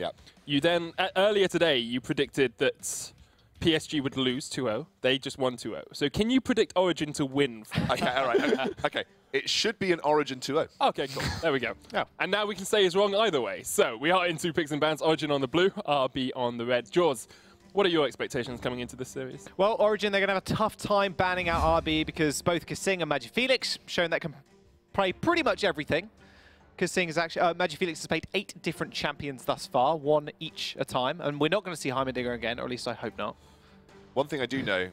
Yeah. You then, earlier today, you predicted that PSG would lose 2-0. They just won 2-0. So can you predict Origin to win? Okay, all right. Okay. It should be an Origin 2-0. Okay, cool. There we go. Yeah. And now we can say it's wrong either way. So we are in 2 picks and bans. Origin on the blue, RB on the red. Jaws, what are your expectations coming into this series? Well, Origin, they're going to have a tough time banning out RB because both Kasing and Magifelix showing that can play pretty much everything. Kasing is actually, Magifelix has played 8 different champions thus far, 1 each a time, and we're not going to see Heimerdinger again, or at least I hope not. One thing I do know,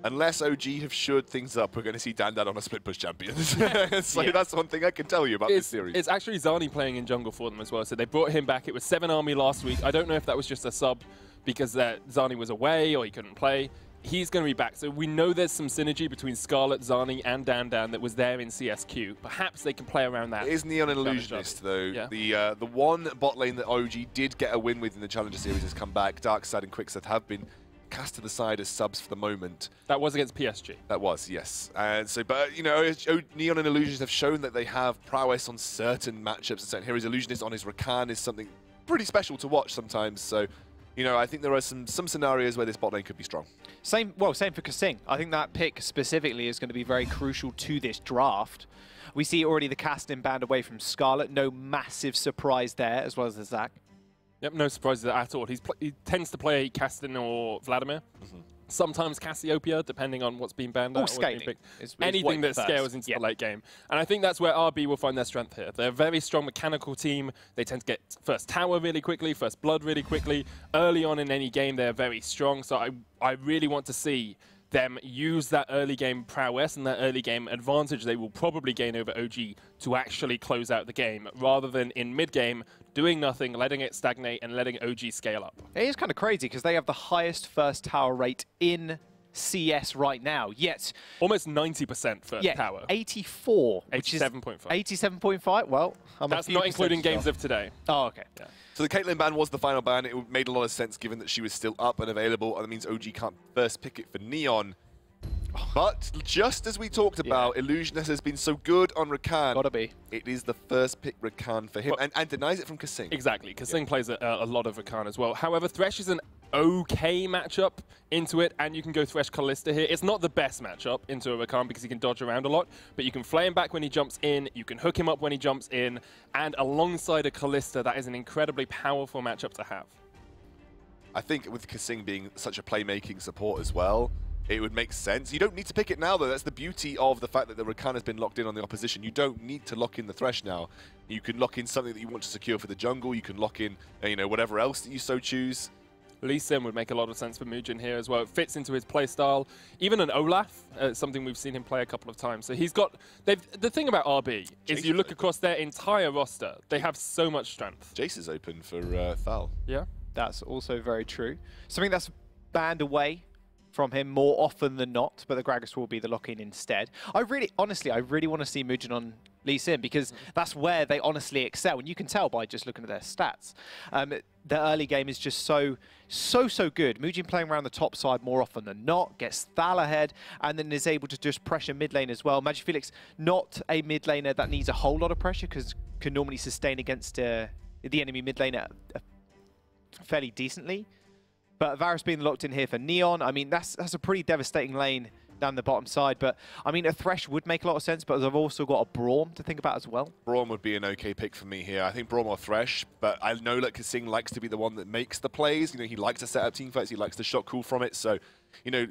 unless OG have shored things up, we're going to see Dan on a split push champion. So that's one thing I can tell you about this series. It's actually Zani playing in jungle for them as well. So they brought him back. It was 7 Army last week. I don't know if that was just a sub because Zani was away or he couldn't play. He's going to be back. So we know there's some synergy between Skarlet, Zani, and Dan that was there in CSQ. Perhaps they can play around that. It is Neon and Illusionist, though. Yeah. The one bot lane that OG did get a win with in the Challenger Series has come back. Darkside and Quickseth have been cast to the side as subs for the moment. That was against PSG. That was, yes. And so, but, you know, Neon and Illusionist have shown that they have prowess on certain matchups and certain heroes. Illusionist on his Rakan is something pretty special to watch sometimes. So, you know, I think there are some scenarios where this bot lane could be strong. Same for Kasing. I think that pick specifically is going to be very crucial to this draft. We see already the casting banned away from Skarlet. No massive surprise there, as well as the Zac. Yep, no surprises at all. He tends to play Kastin or Vladimir. Sometimes Cassiopeia, depending on what's being banned out. Scaling. Anything that scales into the late game. And I think that's where RB will find their strength here. They're a very strong mechanical team. They tend to get first tower really quickly, first blood really quickly. Early on in any game, they're very strong. So I really want to see them use that early game prowess and that early game advantage they will probably gain over OG to actually close out the game, rather than in mid-game doing nothing, letting it stagnate and letting OG scale up. It is kind of crazy because they have the highest first tower rate in CS right now, yet almost 90% first tower. 84. 87.5. 87.5? Well, that's not including games of today. Oh, okay. Yeah. So the Caitlyn ban was the final ban. It made a lot of sense given that she was still up and available, and that means OG can't first pick it for Neon. But just as we talked about, Illusionist has been so good on Rakan. Gotta be. It is the first pick Rakan for him, and denies it from Kasing. Exactly. Kasing plays a lot of Rakan as well. However, Thresh is an okay matchup into it, and you can go Thresh Kalista here. It's not the best matchup into a Rakan because he can dodge around a lot, but you can flay him back when he jumps in, you can hook him up when he jumps in, and alongside a Kalista, that is an incredibly powerful matchup to have. I think with Kasing being such a playmaking support as well, it would make sense. You don't need to pick it now, though. That's the beauty of the fact that the Rakan has been locked in on the opposition. You don't need to lock in the Thresh now. You can lock in something that you want to secure for the jungle. You can lock in, you know, whatever else that you so choose. Lee Sin would make a lot of sense for Mugen here as well. It fits into his playstyle. Even an Olaf, something we've seen him play a couple of times. So he's got... The thing about RB is you look across their entire roster, they have so much strength. Jace is open for Thal. Yeah. That's also very true. Something that's banned away from him more often than not, but the Gragas will be the lock-in instead. Honestly, I really want to see Mugen on Lee Sin because that's where they honestly excel, and you can tell by just looking at their stats. The early game is just so good. Mugen playing around the top side more often than not, gets Thal ahead, and then is able to just pressure mid lane as well. Magifelix, not a mid laner that needs a whole lot of pressure because can normally sustain against the enemy mid laner fairly decently. But Varus being locked in here for Neon, I mean, that's a pretty devastating lane down the bottom side. But, I mean, a Thresh would make a lot of sense, but I've also got a Braum to think about as well. Braum would be an okay pick for me here. I think Braum or Thresh, but I know that Kasing likes to be the one that makes the plays. You know, he likes to set up teamfights, he likes to shot cool from it. So, you know,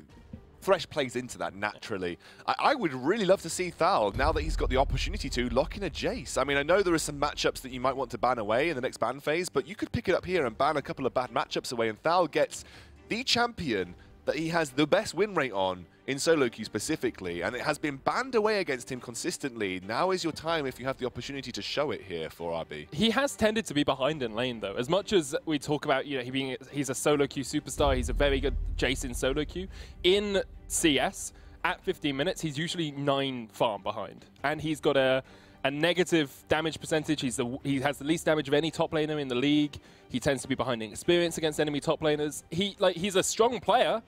Thresh plays into that naturally. I would really love to see Thal, now that he's got the opportunity to, lock in a Jace. I mean, I know there are some matchups that you might want to ban away in the next ban phase, but you could pick it up here and ban a couple of bad matchups away, and Thal gets the champion that he has the best win rate on in solo queue specifically, and it has been banned away against him consistently. Now is your time if you have the opportunity to show it here for RB. He has tended to be behind in lane, though. As much as we talk about, you know, he's a solo queue superstar, he's a very good Jason solo queue. In CS, at 15 minutes, he's usually 9 farm behind. And he's got a negative damage percentage. He has the least damage of any top laner in the league. He tends to be behind in experience against enemy top laners. He's a strong player.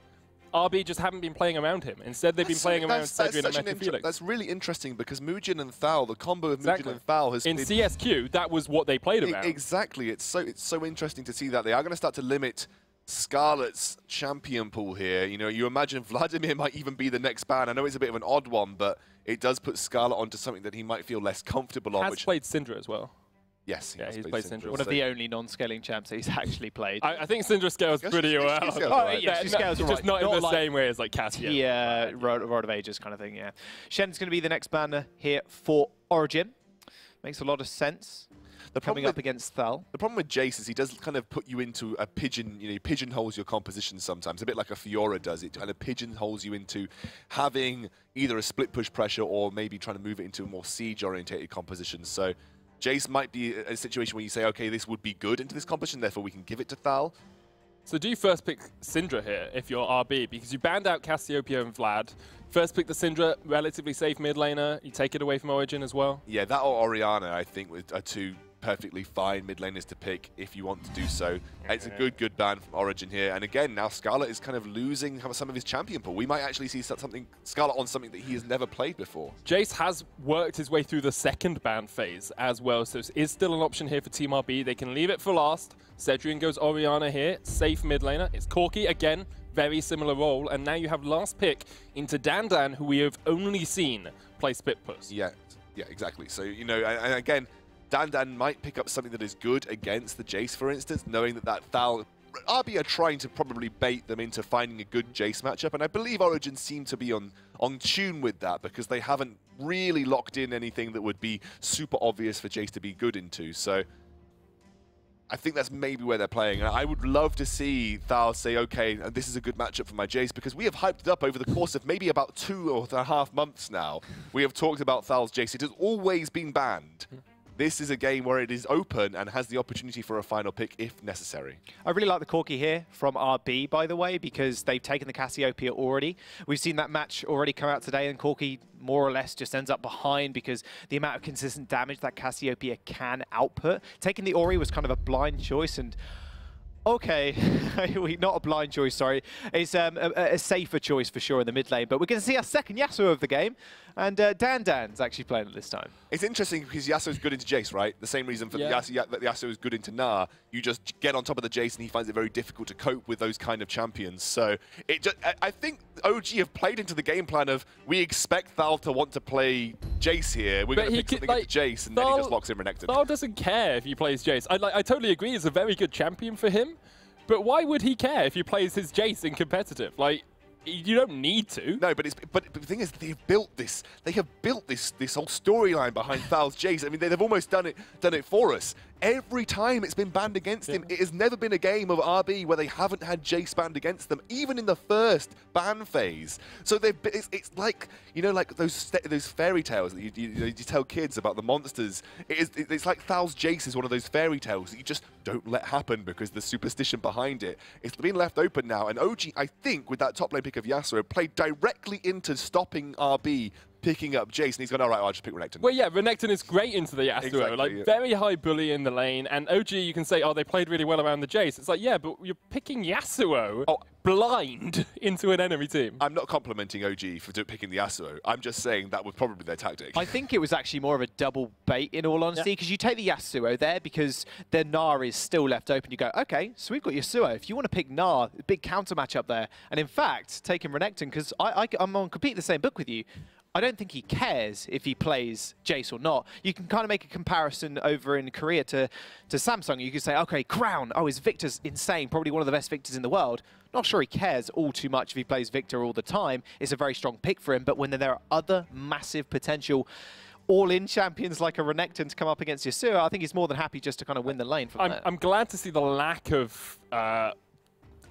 RB just haven't been playing around him. Instead, they've been playing around Cedric and Meta Felix. That's really interesting because Mugen and Thal, the combo of Mugen and Thal has in CSQ, that was what they played around. Exactly. It's so interesting to see that they are going to start to limit Scarlet's champion pool here. You know, you imagine Vladimir might even be the next ban. I know it's a bit of an odd one, but it does put Scarlet onto something that he might feel less comfortable on. Has played Syndra as well. Yes, he's played Syndra. One of the only non-scaling champs that he's actually played. I think Syndra scales pretty well. She scales just not in the same way as like Cassia. Yeah, Rod of Ages kind of thing, yeah. Shen's going to be the next banner here for Origin. Makes a lot of sense. Coming up against Thal. The problem with Jace is he does kind of put you into a pigeon, he pigeonholes your composition sometimes, a bit like a Fiora does. It kind of pigeonholes you into having either a split push pressure or maybe trying to move it into a more siege-orientated composition. So Jace might be a situation where you say, okay, this would be good into this composition, therefore we can give it to Thal. So do you first pick Syndra here if you're RB? Because you banned out Cassiopeia and Vlad. First pick the Syndra, relatively safe mid laner. You take it away from Origin as well? Yeah, that or Orianna, I think, are two perfectly fine mid laners to pick if you want to do so. It's a good ban from Origin here. And again, now Scarlet is kind of losing some of his champion pool. We might actually see Scarlet on something that he has never played before. Jace has worked his way through the second ban phase as well, so it is still an option here for Team RB. They can leave it for last. Cedrian goes Orianna here, safe mid laner. It's Corki again, very similar role. And now you have last pick into Dandan, who we have only seen play split push. Yeah, exactly. So, and again, Dandan might pick up something that is good against the Jace, for instance, knowing that Thal... RB are trying to probably bait them into finding a good Jace matchup, and I believe Origin seem to be on tune with that because they haven't really locked in anything that would be super obvious for Jace to be good into. So I think that's maybe where they're playing. And I would love to see Thal say, okay, this is a good matchup for my Jace, because we have hyped it up over the course of maybe about 2.5 months now. We have talked about Thal's Jace. It has always been banned. This is a game where it is open and has the opportunity for a final pick if necessary. I really like the Corki here from RB, by the way, because they've taken the Cassiopeia already. We've seen that match already come out today, and Corki more or less just ends up behind because the amount of consistent damage that Cassiopeia can output. Taking the Ori was kind of a blind choice, and okay, not a blind choice, sorry. It's a safer choice for sure in the mid lane, but we're going to see our second Yasuo of the game, and Dandan's actually playing it this time. It's interesting because Yasuo's good into Jace, right? The same reason for that Yasuo is good into Gnar. You just get on top of the Jace and he finds it very difficult to cope with those kind of champions. So I think OG have played into the game plan of, we expect Thal to want to play Jace here. We're going to pick something into Jace, and then he just locks in Renekton. Thal doesn't care if he plays Jace. I totally agree, it's a very good champion for him. But why would he care if he plays his Jace in competitive? Like, you don't need to. No, but the thing is, they've built this. They have built this whole storyline behind Thal's Jace. I mean, they've almost done it for us. Every time it's been banned against him, it has never been a game of RB where they haven't had Jace banned against them, even in the first ban phase. So it's like, like those fairy tales that you tell kids about the monsters. It's like Thal's Jace is one of those fairy tales that you just don't let happen because the superstition behind it. It's been left open now, and OG, I think, with that top lane pick of Yasuo, played directly into stopping RB picking up Jace, and he's gone, all right, I'll just pick Renekton. Well, yeah, Renekton is great into the Yasuo. Exactly, like, very high bully in the lane, and OG, you can say, oh, they played really well around the Jace. It's like, yeah, but you're picking Yasuo blind into an enemy team. I'm not complimenting OG for picking the Yasuo. I'm just saying that was probably their tactic. I think it was actually more of a double bait, in all honesty, because you take the Yasuo there because their Gnar is still left open. You go, okay, so we've got Yasuo. If you want to pick Gnar, big counter match up there. And in fact, taking Renekton, because I'm on completely the same book with you, I don't think he cares if he plays Jace or not. You can kind of make a comparison over in Korea to Samsung. You could say, okay, Crown, his Victor's insane, probably one of the best Victors in the world. Not sure he cares all too much if he plays Victor all the time. It's a very strong pick for him, but when there are other massive potential all-in champions like a Renekton to come up against Yasuo, I think he's more than happy just to kind of win the lane from there. I'm glad to see the lack of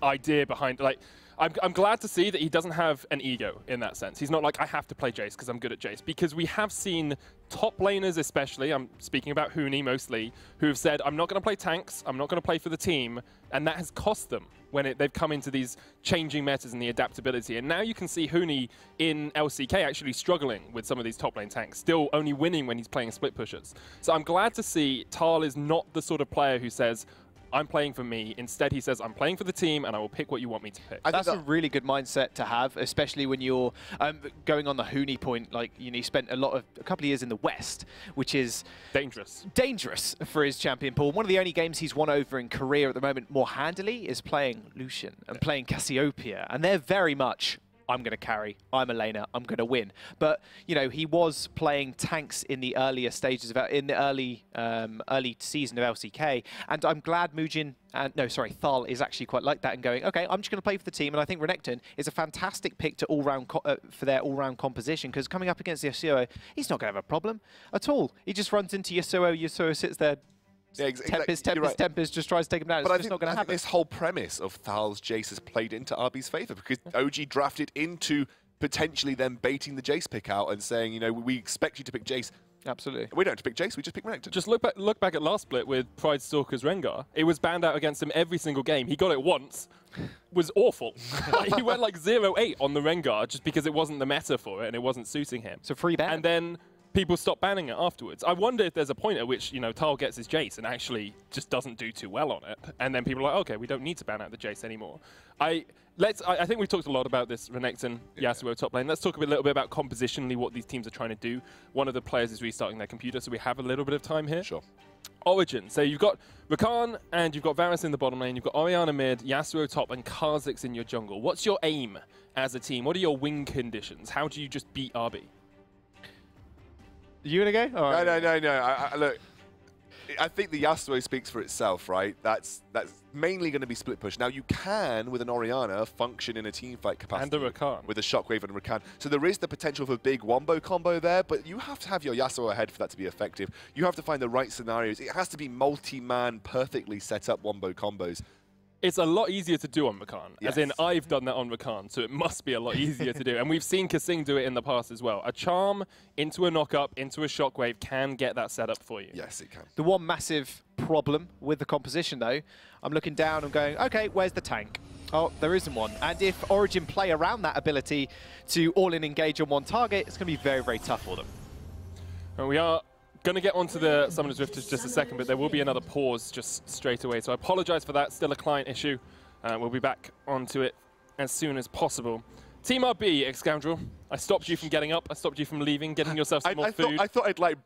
idea behind, like, I'm glad to see that he doesn't have an ego in that sense. He's not like, I have to play Jace because I'm good at Jace. Because we have seen top laners especially, I'm speaking about Huni mostly, who have said, I'm not going to play tanks, I'm not going to play for the team, and that has cost them when they've come into these changing metas and the adaptability. And now you can see Huni in LCK actually struggling with some of these top lane tanks, still only winning when he's playing split pushers. So I'm glad to see Thal is not the sort of player who says, I'm playing for me. Instead, he says, I'm playing for the team, and I will pick what you want me to pick. That's a really good mindset to have, especially when you're going on the Huni point. Like, you know, he spent a couple of years in the West, which is dangerous for his champion pool. One of the only games he's won over in Korea at the moment more handily is playing Lucian and playing Cassiopeia, and they're very much, I'm going to carry, I'm a laner, I'm going to win. But, you know, he was playing tanks in the earlier stages, in the early season of LCK, and I'm glad Mujin, Thal is actually quite like that and going, okay, I'm just going to play for the team, and I think Renekton is a fantastic pick to for their all-round composition, because coming up against Yasuo, he's not going to have a problem at all. He just runs into Yasuo, Yasuo sits there, yeah, Tempest just tries to take him down. But it's just not going to happen. This whole premise of Thal's Jace has played into RB's favour, because OG drafted into potentially them baiting the Jace pick out and saying, you know, we expect you to pick Jace. Absolutely. We don't have to pick Jace, we just pick Renekton. Just look back at last split with Pride Stalker's Rengar. It was banned out against him every single game. He got it once. Was awful. Like, he went like 0-8 on the Rengar just because it wasn't the meta for it and it wasn't suiting him. So free ban. And then people stop banning it afterwards. I wonder if there's a point at which, you know, Tal gets his Jace and actually just doesn't do too well on it. And then people are like, okay, we don't need to ban out the Jace anymore. I think we've talked a lot about this Renekton, Yasuo top lane. Let's talk a little bit about compositionally what these teams are trying to do. One of the players is restarting their computer, so we have a little bit of time here. Sure. Origin. So you've got Rakan and you've got Varus in the bottom lane. You've got Orianna mid, Yasuo top, and Kha'Zix in your jungle. What's your aim as a team? What are your win conditions? How do you just beat RB? You gonna go? Or no. Look, I think the Yasuo speaks for itself, right? That's mainly going to be split push. Now, you can, with an Orianna, function in a teamfight capacity. And a Rakan. With a Shockwave and a Rakan. So there is the potential for a big wombo combo there, but you have to have your Yasuo ahead for that to be effective. You have to find the right scenarios. It has to be multi-man, perfectly set up wombo combos. It's a lot easier to do on Rakan. Yes. As in, I've done that on Rakan, so it must be a lot easier to do. And we've seen Kasing do it in the past as well. A charm into a knock-up, into a shockwave can get that set up for you. Yes, it can. The one massive problem with the composition, though, I'm looking down and going, okay, where's the tank? Oh, there isn't one. And if Origin play around that ability to all-in engage on one target, it's going to be very, very tough for them. And we are going to get onto the Summoner's Rift in just a second, but there will be another pause just straight away. So I apologize for that. Still a client issue. We'll be back onto it as soon as possible. Team RB, X-Scoundrel. I stopped you from getting up. I stopped you from leaving, getting yourself some more food. I thought I'd like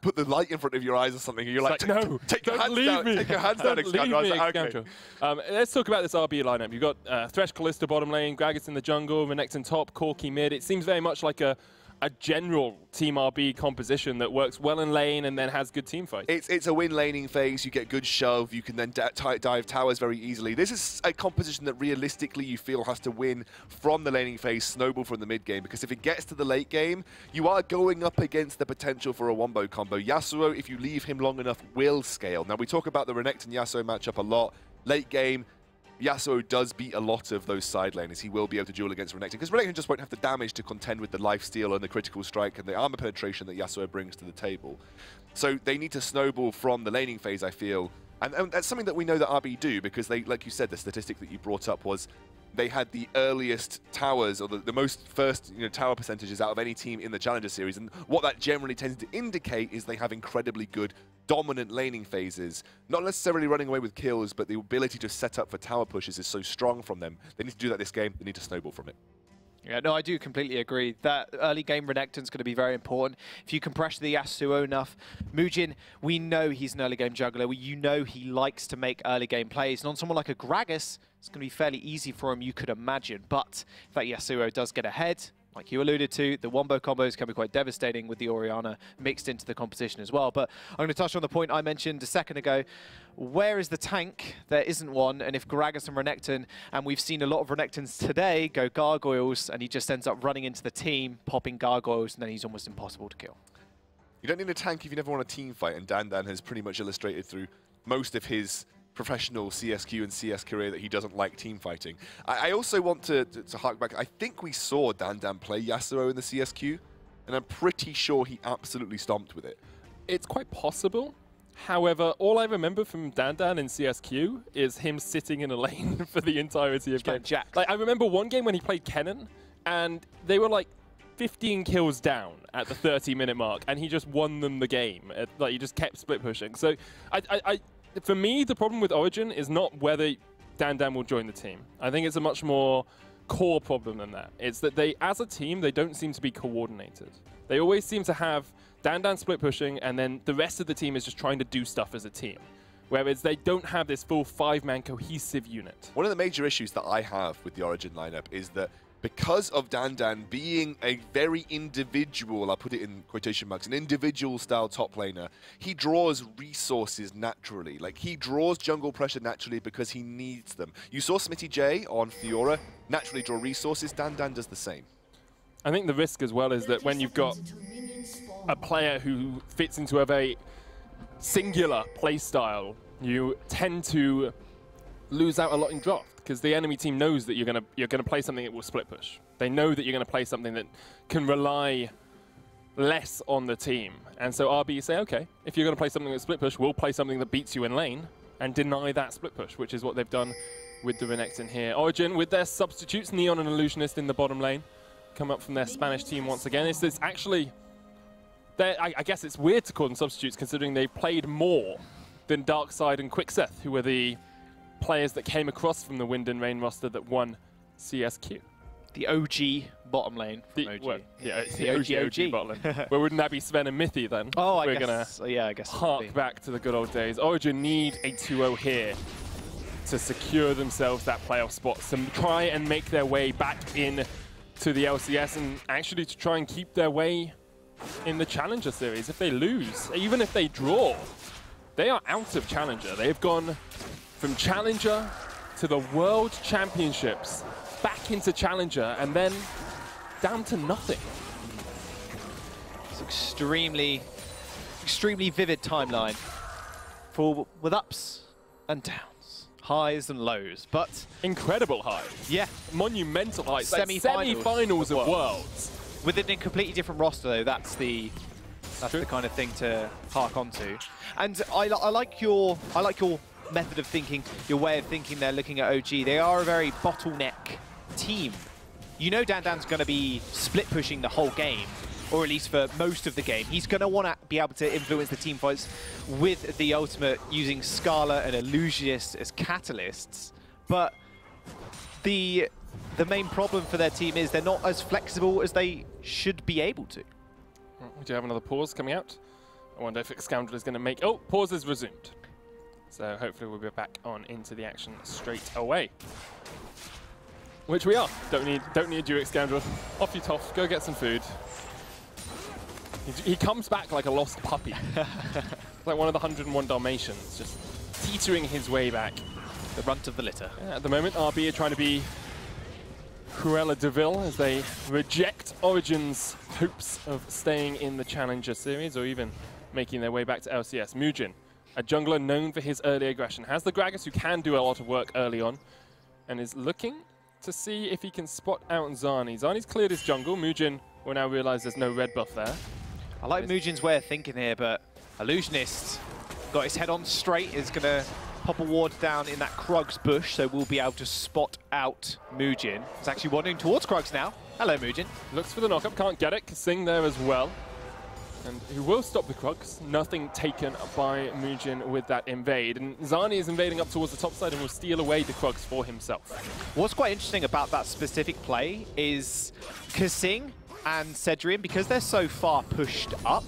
put the light in front of your eyes or something. And you're like, no, take your hands down. Take your hands down, X-Scoundrel. Okay. Let's talk about this RB lineup. You've got Thresh, Kalista bottom lane, Gragas in the jungle, Renekton top, Corki mid. It seems very much like a general Team RB composition that works well in lane and then has good team fights. It's a win laning phase. You get good shove. You can then dive towers very easily. This is a composition that realistically you feel has to win from the laning phase, snowball from the mid game, because if it gets to the late game, you are going up against the potential for a wombo combo. Yasuo, if you leave him long enough, will scale. Now, we talk about the Renekton Yasuo matchup a lot. Late game, Yasuo does beat a lot of those side laners. He will be able to duel against Renekton, because Renekton just won't have the damage to contend with the lifesteal and the critical strike and the armor penetration that Yasuo brings to the table. So they need to snowball from the laning phase, I feel. And that's something that we know that RB do, because they, like you said, the statistic that you brought up was they had the earliest towers, or the most first tower percentages out of any team in the Challenger Series. And what that generally tends to indicate is they have incredibly good dominant laning phases. Not necessarily running away with kills, but the ability to set up for tower pushes is so strong from them. They need to do that this game. They need to snowball from it. Yeah, no, I do completely agree. That early game Renekton's going to be very important. If you can pressure the Yasuo enough, Mujin, we know he's an early game juggler. You know he likes to make early game plays. And on someone like a Gragas, it's going to be fairly easy for him, you could imagine. But if that Yasuo does get ahead, like you alluded to, the wombo combos can be quite devastating with the Orianna mixed into the composition as well. But I'm going to touch on the point I mentioned a second ago. Where is the tank? There isn't one. And if Gragas and Renekton, and we've seen a lot of Renektons today go gargoyles, and he just ends up running into the team, popping gargoyles, and then he's almost impossible to kill. You don't need a tank if you never want a team fight, and Dan has pretty much illustrated through most of his professional CSQ and CS career that he doesn't like team fighting. I also want to hark back. I think we saw Dan play Yasuo in the CSQ, and I'm pretty sure he absolutely stomped with it. It's quite possible. However, all I remember from Dan in CSQ is him sitting in a lane for the entirety of the game. Like, I remember one game when he played Kennen, and they were like 15 kills down at the 30-minute mark, and he just won them the game. Like, he just kept split pushing. So for me, the problem with Origen is not whether DanDan will join the team. I think it's a much more core problem than that. It's that they, as a team, they don't seem to be coordinated. They always seem to have DanDan split pushing, and then the rest of the team is just trying to do stuff as a team. Whereas they don't have this full 5-man cohesive unit. One of the major issues that I have with the Origen lineup is that because of DanDan being a very individual, I'll put it in quotation marks, an individual style top laner, he draws resources naturally. Like, he draws jungle pressure naturally because he needs them. You saw Smitty J on Fiora naturally draw resources. DanDan does the same. I think the risk as well is that when you've got a player who fits into a very singular play style, you tend to lose out a lot in draft because the enemy team knows that you're gonna play something that will split push. They know that you're gonna play something that can rely less on the team. And so RB say, okay, if you're gonna play something that's split push, we'll play something that beats you in lane and deny that split push, which is what they've done with the Renekton here. Origen with their substitutes, Neon and Illusionist in the bottom lane, come up from their Spanish team once again. It's actually, I guess it's weird to call them substitutes considering they played more than Darkside and Quickseth, who were the players that came across from the Wind and Rain roster that won CSQ. The OG bottom lane from OG. Well, yeah, the OG bottom lane. Well, wouldn't that be Sven and Mithy then? Oh, I guess. Yeah, I guess. Hark back to the good old days. Origen need a 2-0 here to secure themselves that playoff spot, to try and make their way back in to the LCS and actually to try and keep their way in the Challenger Series. If they lose, even if they draw, they are out of Challenger. They've gone from Challenger to the World Championships, back into Challenger, and then down to nothing. It's extremely vivid timeline, with ups and downs, highs and lows, but incredible highs. Yeah, monumental highs. Semi-finals of Worlds. Within a completely different roster, though, that's the kind of thing to hark onto. And I like your method of thinking, your way of thinking there, looking at OG. They are a very bottleneck team. You know DanDan's going to be split pushing the whole game, or at least for most of the game. He's going to want to be able to influence the team fights with the ultimate, using Scala and Illusionist as catalysts. But the main problem for their team is they're not as flexible as they should be able to. We do have another pause coming out. I wonder if Xscoundrel is going to make... Oh, pause is resumed. So hopefully we'll be back on into the action straight away. Which we are. Don't need you, Xscoundrel. Off you toff. Go get some food. He comes back like a lost puppy. Like one of the 101 Dalmatians, just teetering his way back. The runt of the litter. Yeah, at the moment, RB are trying to be Cruella de Vil as they reject Origen's hopes of staying in the Challenger Series or even making their way back to LCS. Mugen, a jungler known for his early aggression, has the Gragas who can do a lot of work early on and is looking to see if he can spot out Zani. Zani's cleared his jungle. Mugen will now realize there's no red buff there. I like Mugen's way of thinking here, but Illusionist got his head on straight, is going to pop a ward down in that Krugs bush, so we'll be able to spot out Mugen. He's actually wandering towards Krugs now. Hello, Mugen. Looks for the knockup, can't get it. Kasing there as well. And who will stop the Krugs. Nothing taken by Mugen with that invade. And Zani is invading up towards the top side and will steal away the Krugs for himself. What's quite interesting about that specific play is Kasing and Cedrian, because they're so far pushed up,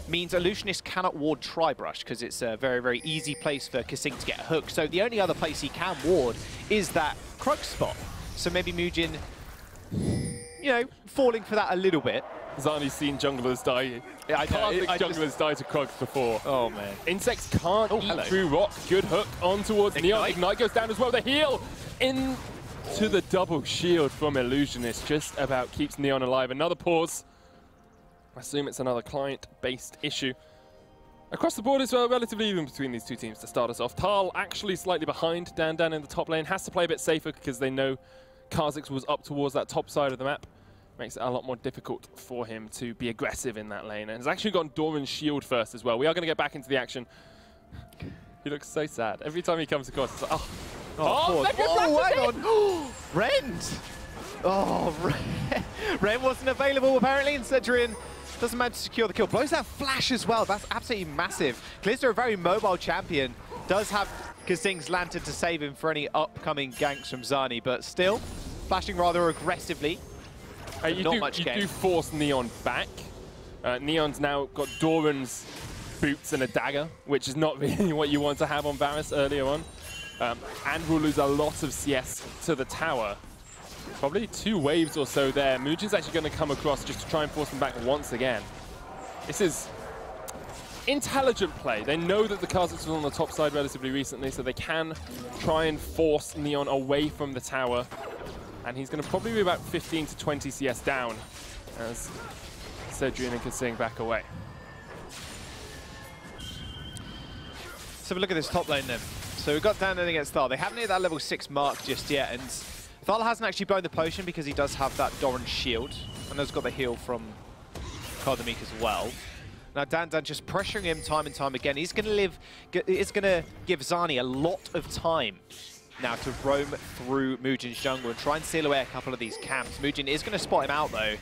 means Illusionist cannot ward Tribrush because it's a very, very easy place for Kasing to get hooked. So the only other place he can ward is that Krug spot. So maybe Mugen, you know, falling for that a little bit. Zani's seen junglers die. Yeah, I can't think junglers die to Krugs before. Oh, man. Insects can't eat through rock. Good hook on towards Neon. Ignite goes down as well. The heal into the double shield from Illusionist just about keeps Neon alive. Another pause. I assume it's another client-based issue. Across the board as well, relatively even between these two teams to start us off. Tal actually slightly behind DanDan in the top lane. Has to play a bit safer because they know Kha'Zix was up towards that top side of the map. Makes it a lot more difficult for him to be aggressive in that lane. And has actually gone Doran's shield first as well. We are going to get back into the action. He looks so sad. Every time he comes across, it's like, hang on. Rend! Oh, Ren wasn't available apparently, and Cedrian doesn't manage to secure the kill. Blows that flash as well. That's absolutely massive. Kalista, a very mobile champion, Does have Kasing's Lantern to save him for any upcoming ganks from Zani, but still, flashing rather aggressively. You do force Neon back. Neon's now got Doran's boots and a dagger, which is not really what you want to have on Varus earlier on. And will lose a lot of CS to the tower. Probably 2 waves or so there. Muujin's actually going to come across just to try and force them back once again. This is intelligent play. They know that the Kha'Zix was on the top side relatively recently, so they can try and force Neon away from the tower. And he's going to probably be about 15 to 20 CS down as Cedrian and Kasing back away. Let's have a look at this top lane then. So we've got Dandan against Thal. They haven't hit that level 6 mark just yet, and Thal hasn't actually blown the potion because he does have that Doran shield, and has got the heal from Kardamik as well. Now Dandan just pressuring him time and time again. He's going to give Zani a lot of time now to roam through Muujin's jungle and try and seal away a couple of these camps. Muujin is going to spot him out though.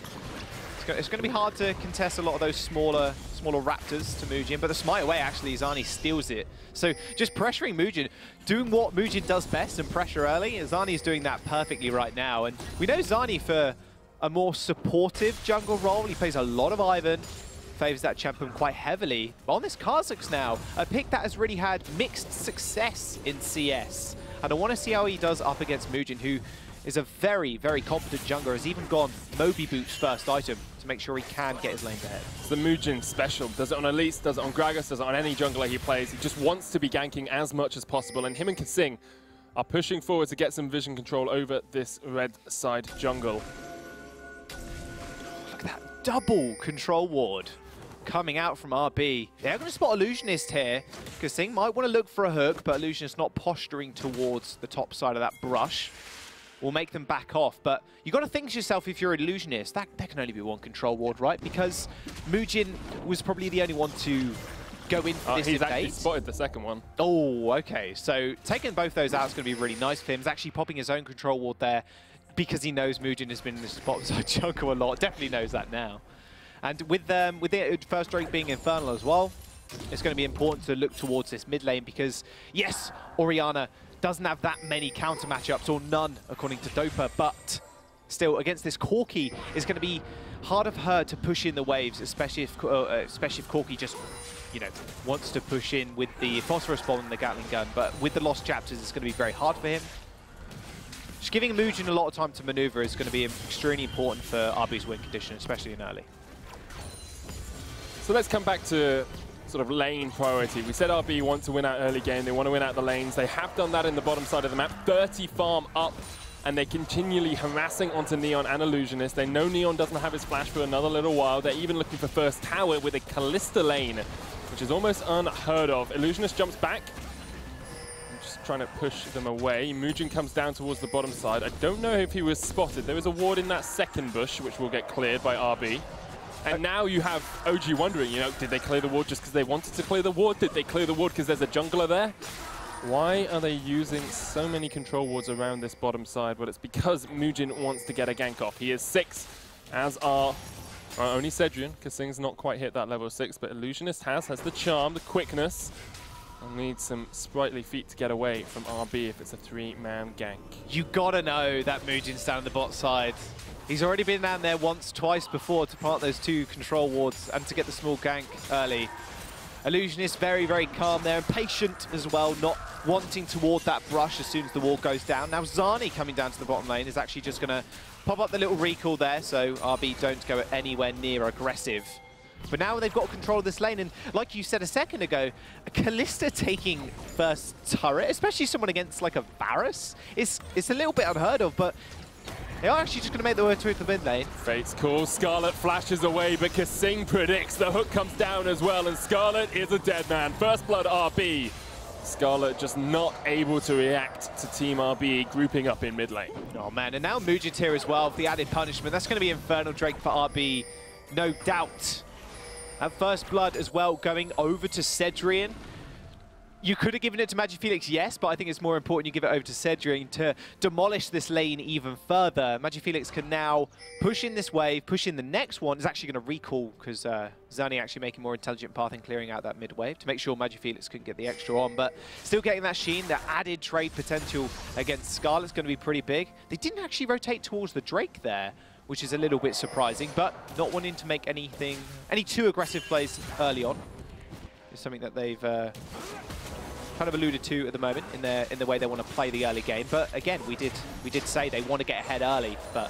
It's going to be hard to contest a lot of those smaller raptors to Muujin, but the smite away actually, Zani steals it. So just pressuring Muujin, doing what Muujin does best and pressure early, and Zani is doing that perfectly right now. And we know Zani for a more supportive jungle role. He plays a lot of Ivern, favors that champion quite heavily. But on this Kha'Zix now, a pick that has really had mixed success in CS. And I want to see how he does up against Muujin, who is a very, very competent jungler, has even gone Moby Boots first item to make sure he can get his lanes ahead. It's the Muujin special. Does it on Elise, does it on Gragas, does it on any jungler he plays. He just wants to be ganking as much as possible, and him and Kasing are pushing forward to get some vision control over this red side jungle. Look at that double control ward coming out from RB. They're going to spot Illusionist here. Kasing might want to look for a hook, but Illusionist not posturing towards the top side of that brush will make them back off. But you got to think to yourself, if you're an Illusionist, that there can only be one control ward, right? Because Muujin was probably the only one to go in for this he's invade. Actually spotted the second one. Oh, okay. So taking both those out is going to be really nice for him. He's actually popping his own control ward there because he knows Muujin has been in this bottom side jungle a lot. Definitely knows that now. And with the first Drake being Infernal as well, it's going to be important to look towards this mid lane because, yes, Orianna doesn't have that many counter matchups, or none, according to Dopa, but still, against this Corki, it's going to be harder for her to push in the waves, especially if Corki just, you know, wants to push in with the Phosphorus Bomb and the Gatling Gun. But with the Lost Chapters, it's going to be very hard for him. Just giving Muujin a lot of time to maneuver is going to be extremely important for RB's win condition, especially in early. So let's come back to sort of lane priority. We said RB want to win out early game. They want to win out the lanes. They have done that in the bottom side of the map. 30 farm up, and they're continually harassing onto Neon and Illusionist. They know Neon doesn't have his flash for another little while. They're even looking for first tower with a Kalista lane, which is almost unheard of. Illusionist jumps back. I'm just trying to push them away. Muujin comes down towards the bottom side. I don't know if he was spotted. There was a ward in that second bush, which will get cleared by RB. And now you have OG wondering, you know, did they clear the ward just because they wanted to clear the ward? Did they clear the ward because there's a jungler there? Why are they using so many control wards around this bottom side? Well, it's because Muujin wants to get a gank off. He is 6, as are only Cedrian. Kasing's not quite hit that level 6, but Illusionist has the charm, the quickness. I'll need some sprightly feet to get away from RB if it's a 3-man gank. You gotta know that Muujin's down the bot side. He's already been down there once, twice before to plant those 2 control wards and to get the small gank early. Illusionist very, very calm there and patient as well, not wanting to ward that brush as soon as the wall goes down. Now Zani coming down to the bottom lane is actually just going to pop up the little recall there, so RB don't go anywhere near aggressive. But now they've got control of this lane, and like you said a second ago, Kalista taking first turret, especially someone against like a Varus, it's a little bit unheard of, but they are actually just going to make the way through the mid lane. Fate's call. Skarlet flashes away, but Kasing predicts the hook comes down as well, and Skarlet is a dead man. First blood RB. Skarlet just not able to react to Team RB grouping up in mid lane. Oh man, and now Muujin's here as well for the added punishment. That's going to be Infernal Drake for RB, no doubt. And first blood as well going over to Cedrian. You could have given it to MagiFelix, yes, but I think it's more important you give it over to Cedrian to demolish this lane even further. MagiFelix can now push in this wave, push in the next one. It's actually going to recall because Zani actually making more intelligent path and clearing out that mid wave to make sure MagiFelix can get the extra on. But still getting that Sheen, that added trade potential against Skarlet's going to be pretty big. They didn't actually rotate towards the Drake there, which is a little bit surprising, but not wanting to make any too aggressive plays early on is something that they've kind of alluded to at the moment in the way they want to play the early game. But again, we did say they want to get ahead early, but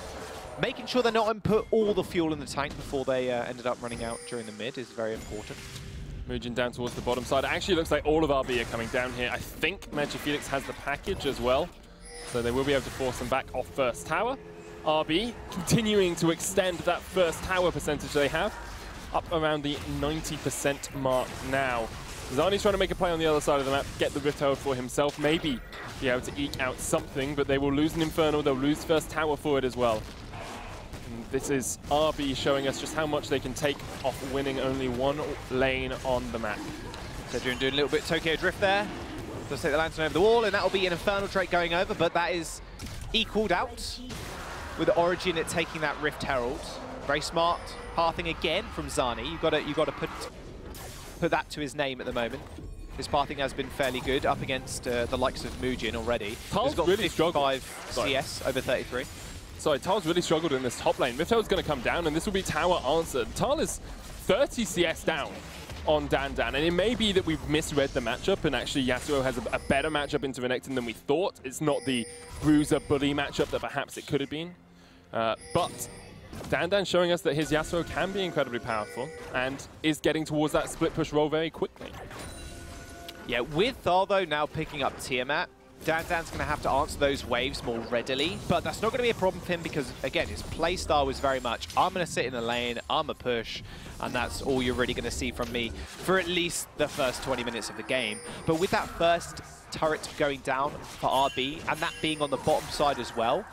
making sure they're not put all the fuel in the tank before they ended up running out during the mid is very important. Moving down towards the bottom side. It actually looks like all of RB are coming down here. I think MagiFelix has the package as well, so they will be able to force them back off first tower. RB continuing to extend that first tower percentage they have, up around the 90% mark now. Zani's trying to make a play on the other side of the map, get the Rift Tower for himself, maybe be able to eke out something, but they will lose an Infernal, they'll lose first tower for it as well. And this is RB showing us just how much they can take off winning only one lane on the map. Cedrian doing a little bit Tokyo Drift there. Does take the lantern over the wall, and that'll be an Infernal trait going over, but that is equaled out with Origen at taking that Rift Herald. Very smart pathing again from Zani. You've got to put that to his name at the moment. His pathing has been fairly good up against the likes of Mujin already. Tal's He's got really 55 CS over 33. Sorry, Tal's really struggled in this top lane. Rifto's going to come down, and this will be tower answered. Tal is 30 CS down on Dandan, and it may be that we've misread the matchup, and actually Yasuo has a better matchup into Renekton than we thought. It's not the bruiser bully matchup that perhaps it could have been. But Dandan showing us that his Yasuo can be incredibly powerful and is getting towards that split push roll very quickly. Yeah, with Thal though now picking up Tiamat, Dandan's going to have to answer those waves more readily, but that's not going to be a problem for him because, again, his playstyle was very much, I'm going to sit in the lane, I'm a push, and that's all you're really going to see from me for at least the first 20 minutes of the game. But with that first turret going down for RB, and that being on the bottom side as well,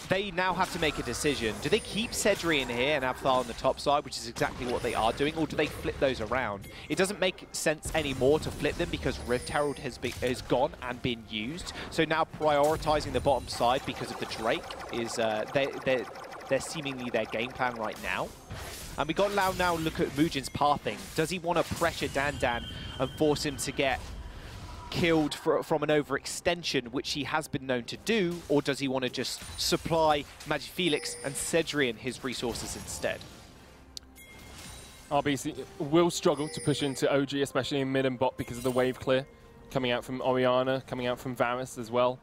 they now have to make a decision. Do they keep Cedrian here and have Thal on the top side, which is exactly what they are doing, or do they flip those around? It doesn't make sense anymore to flip them because Rift Herald has gone and been used. So now prioritizing the bottom side because of the Drake is they're seemingly their game plan right now. And we got Lau now look at Mujin's pathing. Does he want to pressure Dandan and force him to get killed from an overextension, which he has been known to do, or does he want to just supply MagiFelix and Cedrian his resources instead? RB will struggle to push into OG, especially in mid and bot because of the wave clear coming out from Orianna, coming out from Varus as well.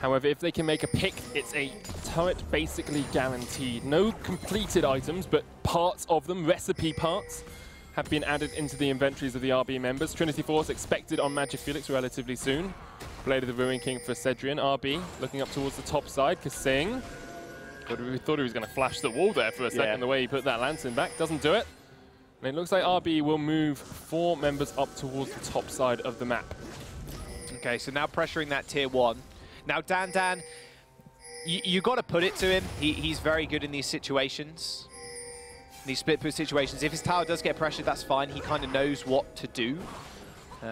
However, if they can make a pick, it's a turret basically guaranteed. No completed items, but parts of them, recipe parts, have been added into the inventories of the RB members. Trinity Force expected on MagiFelix relatively soon. Blade of the Ruin King for Cedrian. RB looking up towards the top side. Kasing. We thought he was going to flash the wall there for a second, the way he put that lantern back. Doesn't do it. And it looks like RB will move 4 members up towards the top side of the map. Okay, so now pressuring that tier 1. Now Dandan, you got to put it to him. He's very good in these situations. These split push situations. If his tower does get pressured, that's fine. He kind of knows what to do.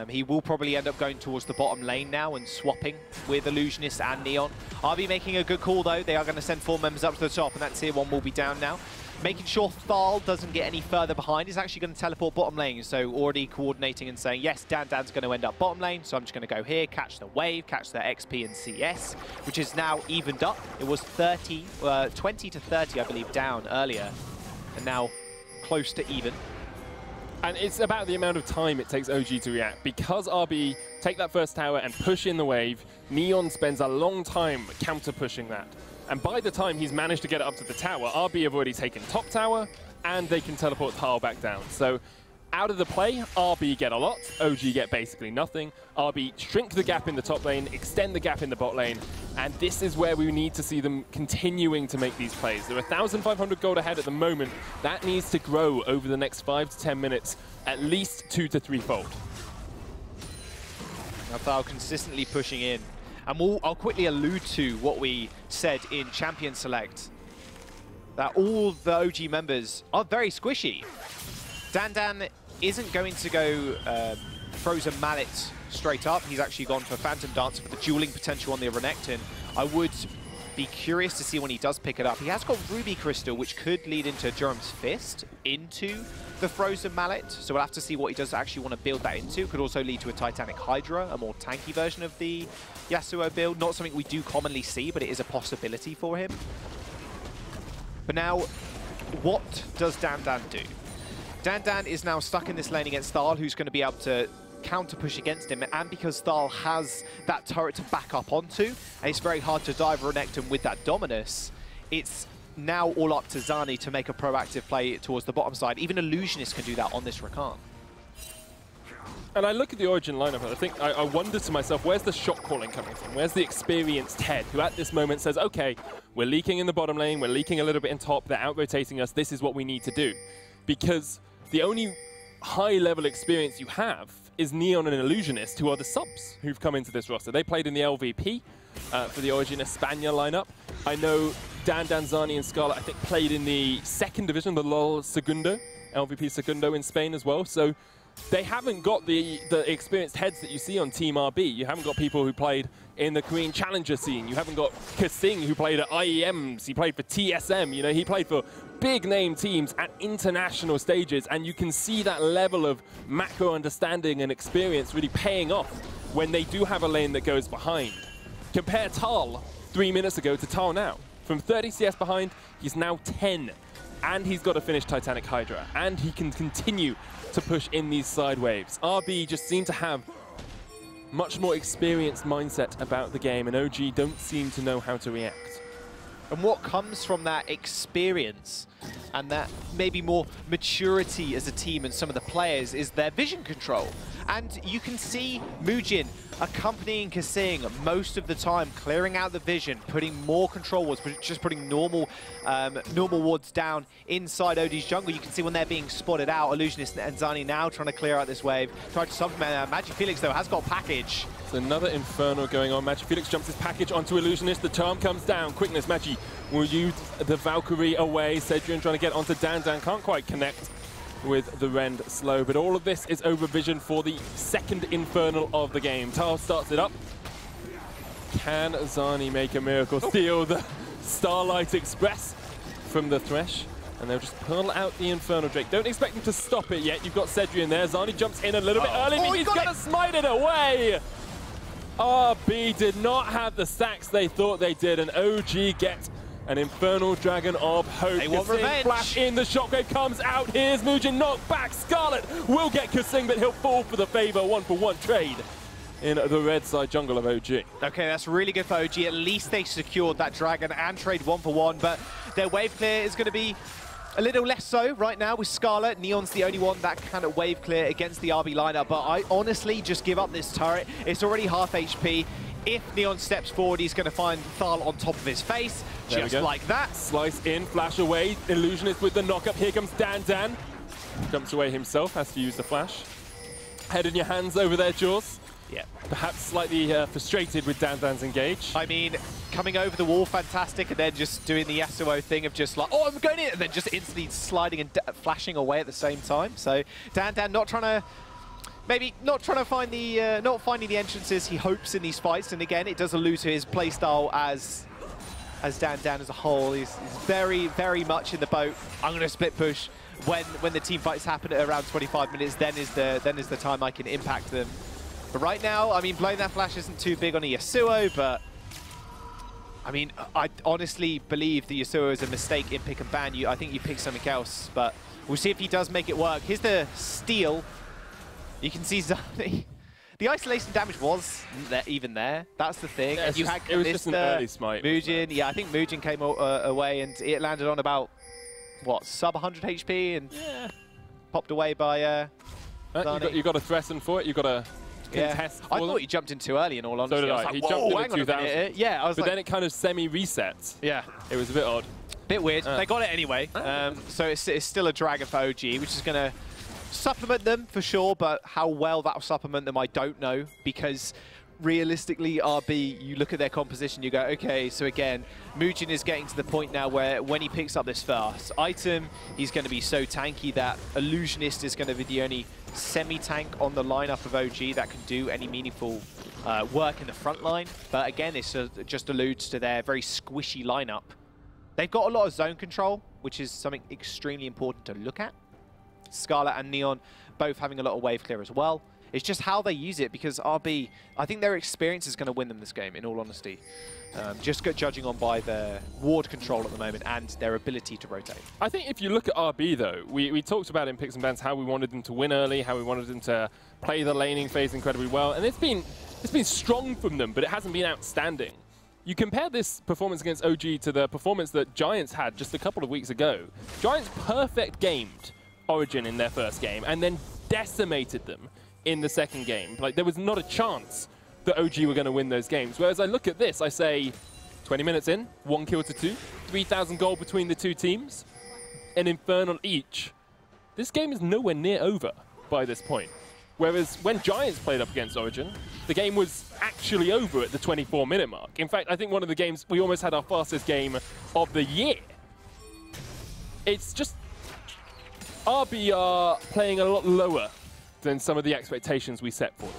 He will probably end up going towards the bottom lane now and swapping with Illusionist and Neon. RB making a good call though. They are going to send 4 members up to the top, and that tier 1 will be down now. Making sure Thal doesn't get any further behind. He's actually going to teleport bottom lane, so already coordinating and saying, yes, Dandan's going to end up bottom lane, so I'm just going to go here, catch the wave, catch the XP and CS, which is now evened up. It was 20 to 30, I believe, down earlier, and now close to even. And it's about the amount of time it takes OG to react. Because RB take that first tower and push in the wave, Neon spends a long time counter-pushing that. And by the time he's managed to get it up to the tower, RB have already taken top tower, and they can teleport Thal back down. So out of the play, RB get a lot, OG get basically nothing. RB shrink the gap in the top lane, extend the gap in the bot lane, and this is where we need to see them continuing to make these plays. They're 1,500 gold ahead at the moment. That needs to grow over the next 5 to 10 minutes, at least 2 to 3-fold. Now Thal consistently pushing in. And I'll quickly allude to what we said in Champion Select, that all the OG members are very squishy. Dandan isn't going to go Frozen Mallet straight up. He's actually gone for Phantom Dancer with the dueling potential on the Renekton. I would be curious to see when he does pick it up. He has got Ruby Crystal, which could lead into Jerem's Fist, into the Frozen Mallet. So we'll have to see what he does actually want to build that into. Could also lead to a Titanic Hydra, a more tanky version of the Yasuo build. Not something we do commonly see, but it is a possibility for him. But now, what does Dan do? Dan is now stuck in this lane against Thal, who's going to be able to counter push against him, and because Thal has that turret to back up onto, and it's very hard to dive Renekton with that Dominus, it's now all up to Zani to make a proactive play towards the bottom side. Even Illusionist can do that on this Rakan. And I look at the Origin lineup and I think, I wonder to myself, where's the shot calling coming from? Where's the experienced head who at this moment says, okay, we're leaking in the bottom lane, we're leaking a little bit in top, they're out-rotating us, this is what we need to do. Because the only high-level experience you have is Neon and Illusionist, who are the subs who've come into this roster. They played in the LVP for the Origin España lineup. I know Dan, Zani, and Scarlet, I think, played in the second division, the LOL Segundo, LVP Segundo in Spain as well. So they haven't got the experienced heads that you see on Team RB. You haven't got people who played in the Korean Challenger scene. You haven't got Kasing, who played at IEMs. He played for TSM. You know, he played for big-name teams at international stages, and you can see that level of macro understanding and experience really paying off when they do have a lane that goes behind. Compare Tal 3 minutes ago to Tal now. From 30 CS behind, he's now 10. And he's got to finish Titanic Hydra. And he can continue to push in these side waves. RB just seem to have much more experienced mindset about the game, and OG don't seem to know how to react. And what comes from that experience and that maybe more maturity as a team and some of the players is their vision control. And you can see Mujin accompanying Kasing most of the time, clearing out the vision, putting more control wards, just putting normal wards down inside OD's jungle. You can see when they're being spotted out, Illusionist and Zani now trying to clear out this wave, trying to supplement. Magifelix, though, has got package. It's another Inferno going on. Magifelix jumps his package onto Illusionist. The charm comes down. Quickness, Magi will use the Valkyrie away. Cedrian trying to get onto Dan. Can't quite connect with the Rend slow, but all of this is over vision for the second Infernal of the game. Tal starts it up. Can Zani make a miracle? Steal the Starlight Express from the Thresh, and they'll just pull out the Infernal Drake. Don't expect them to stop it yet. You've got Cedrian there. Zani jumps in a little bit early, but he's going to smite it away. RB did not have the stacks they thought they did, and OG get an Infernal Dragon of Hope. They want revenge. Flash in, the Shockwave comes out. Here's Mujin, knocked back. Scarlet will get Kasing, but he'll fall for the favor. 1-for-1 trade in the red side jungle of OG. Okay, that's really good for OG. At least they secured that Dragon and trade 1-for-1, but their wave clear is going to be a little less so right now with Scarlet. Neon's the only one that can wave clear against the RB lineup, but I honestly just give up this turret. It's already half HP. If Neon steps forward, he's going to find Thal on top of his face, just like that. Slice in, flash away. Illusionist with the knock-up. Here comes Dan. Jumps away himself, has to use the flash. Head in your hands over there, Jaws. Yeah. Perhaps slightly frustrated with Dan's engage. I mean, coming over the wall, fantastic, and then just doing the Yasuo thing of just like, oh, I'm going in, and then just instantly sliding and flashing away at the same time. So Dan not trying to... Maybe not trying to find the, not finding the entrances he hopes in these fights, and again, it does allude to his playstyle as Dan as a whole. He's very, very much in the boat. I'm going to split push when the team fights happen at around 25 minutes. Then is the time I can impact them. But right now, I mean, blowing that flash isn't too big on a Yasuo, but I mean, I honestly believe the Yasuo is a mistake in pick and ban. I think you pick something else, but we'll see if he does make it work. Here's the steal. You can see Zani. The isolation damage was even there. That's the thing. Yeah, it was just an early smite. Mujin, yeah, I think Mujin came away and it landed on about, what, sub 100 HP and popped away by Zani. You got to Thressen for it. You got to contest for I thought he jumped in too early in all honesty. So did I. Like, he jumped in at 2000. Yeah, I was but then it kind of semi-resets. Yeah. It was a bit odd. Bit weird. They got it anyway. So it's still a Dragon for OG, which is going to supplement them for sure, but how well that will supplement them, I don't know, because realistically, RB, you look at their composition, you go, okay, so again, Mujin is getting to the point now where when he picks up this first item, he's going to be so tanky that Illusionist is going to be the only semi-tank on the lineup of OG that can do any meaningful work in the front line. But again, this just alludes to their very squishy lineup. They've got a lot of zone control, which is something extremely important to look at. Scarlet and Neon both having a lot of wave clear as well. It's just how they use it, because RB, I think their experience is going to win them this game, in all honesty. Just judging on by their ward control at the moment and their ability to rotate. I think if you look at RB, though, we talked about in Picks and Bans how we wanted them to win early, how we wanted them to play the laning phase incredibly well, and it's been strong from them, but it hasn't been outstanding. You compare this performance against OG to the performance that Giants had just a couple of weeks ago. Giants perfect gamed Origin in their first game and then decimated them in the second game. Like, there was not a chance that OG were going to win those games. Whereas I look at this, I say 20 minutes in, 1 kill to 2, 3,000 gold between the two teams, an Infernal each. This game is nowhere near over by this point. Whereas when Giants played up against Origin, the game was actually over at the 24-minute mark. In fact, I think one of the games, we almost had our fastest game of the year. It's just, RB are playing a lot lower than some of the expectations we set for them.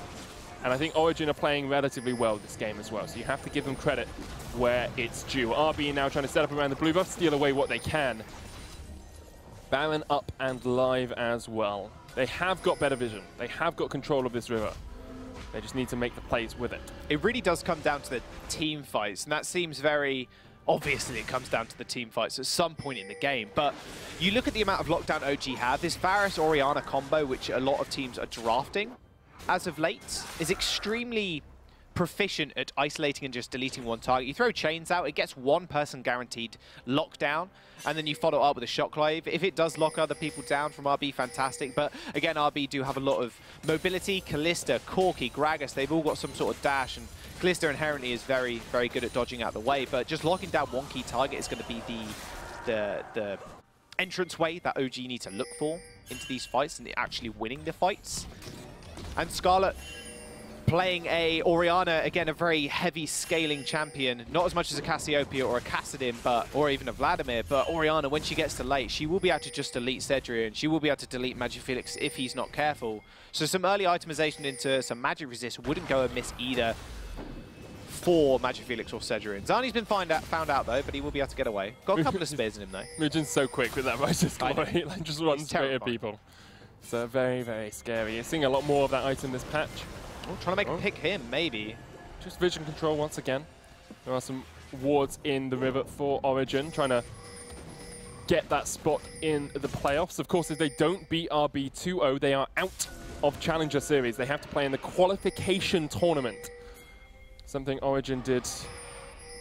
And I think Origin are playing relatively well this game as well, so you have to give them credit where it's due. RB now trying to set up around the blue buff, steal away what they can. Baron up and live as well. They have got better vision. They have got control of this river. They just need to make the plays with it. It really does come down to the team fights, and that seems very... Obviously, it comes down to the team fights at some point in the game, but you look at the amount of lockdown OG have, this Varus-Orianna combo, which a lot of teams are drafting as of late, is extremely proficient at isolating and just deleting one target. You throw chains out, it gets one person guaranteed lockdown, and then you follow up with a Shockwave. If it does lock other people down from RB, fantastic. But again, RB do have a lot of mobility. Kalista, Corki, Gragas, they've all got some sort of dash, and Kalista inherently is very, very good at dodging out the way. But just locking down one key target is going to be the entrance way that OG need to look for into these fights and actually winning the fights. And Scarlet playing a Orianna, again, a very heavy scaling champion. Not as much as a Cassiopeia or a Kassadin, or even a Vladimir, but Orianna, when she gets to late, she will be able to just delete Cedric, and she will be able to delete Magifelix if he's not careful. So some early itemization into some magic resist wouldn't go amiss either for Magifelix or Cedric. Zani's been found out though, but he will be able to get away. Got a couple of spears in him though. Mujin's so quick with that Righteous Glory, like just runs straight at people. So very, very scary. You're seeing a lot more of that item this patch. Oh, trying to make a pick him, maybe. Just vision control once again. There are some wards in the river for Origin, trying to get that spot in the playoffs. Of course, if they don't beat RB 2-0, they are out of Challenger Series. They have to play in the qualification tournament. Something Origin did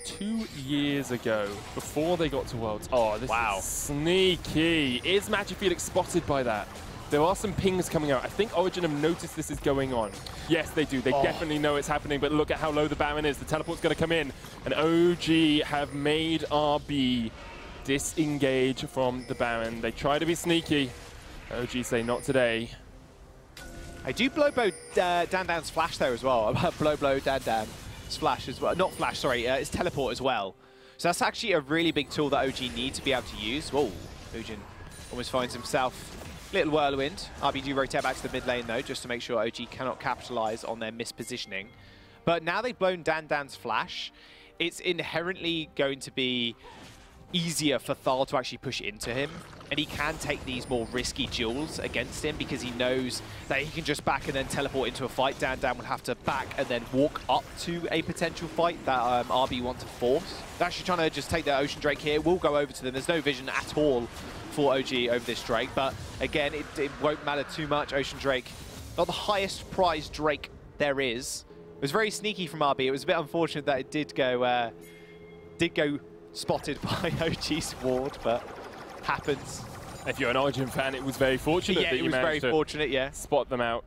2 years ago, before they got to Worlds. Oh, this is sneaky. Is Magifelix spotted by that? There are some pings coming out. I think Origin have noticed this is going on. Yes, they do. They definitely know it's happening, but look at how low the Baron is. The teleport's going to come in, and OG have made RB disengage from the Baron. They try to be sneaky. OG say not today. I do blow Dandan's flash there as well. blow Dandan's flash as well. Not flash, sorry. It's teleport as well. So that's actually a really big tool that OG need to be able to use. Whoa, Mujin almost finds himself. Little whirlwind. RB do rotate back to the mid lane though, just to make sure OG cannot capitalize on their mispositioning. But now they've blown Dandan's flash, it's inherently going to be easier for Thal to actually push into him. And he can take these more risky duels against him because he knows that he can just back and then teleport into a fight. Dandan will have to back and then walk up to a potential fight that RB want to force. They're actually trying to just take their Ocean Drake here. We'll go over to them. There's no vision at all for OG over this Drake, but again, it won't matter too much. Ocean Drake, not the highest prize Drake there is. It was very sneaky from RB. It was a bit unfortunate that it did go spotted by OG's ward, but happens. If you're an Origin fan, it was very fortunate that you managed to spot them out.